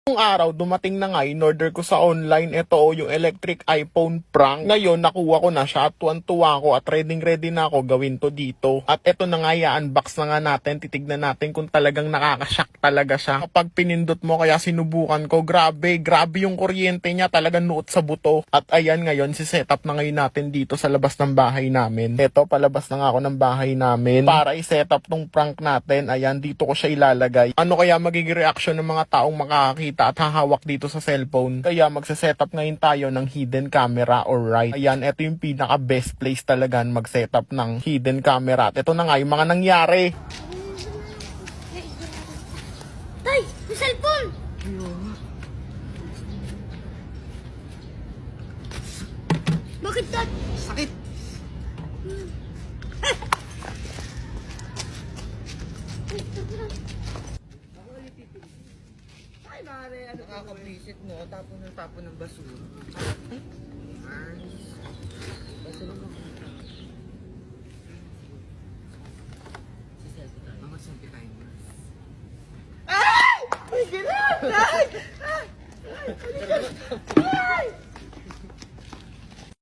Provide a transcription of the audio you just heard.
Nung araw, dumating na nga, in-order ko sa online, ito yung electric iPhone prank. Ngayon, nakuha ko na siya at tuwan-tuwa ko at ready na ako gawin to dito. At ito na nga, i-unbox na nga natin, titignan natin kung talagang nakakashock talaga siya. Kapag pinindot mo, kaya sinubukan ko, grabe yung kuryente niya, talagang nuot sa buto. At ayan ngayon, si-setup na ngayon natin dito sa labas ng bahay namin. Ito, palabas na nga ako ng bahay namin. Para i-setup tong prank natin, ayan, dito ko siya ilalagay. Ano kaya magiging reaction ng mga taong makakakita at hahawak dito sa cellphone? Kaya magse-setup ngayon tayo ng hidden camera or right. Ayan, ito yung pinaka best place talaga mag-setup ng hidden camera. At ito na nga yung mga nangyari. Tay! Yung cellphone! Bakit dad? Sakit. Ay, mare, ano nakaka-visit mo? Tapon ng basura. Nice. Basura mo. Mga selfie tayo mo. Ay! Ay! Ay! Ay! Ay!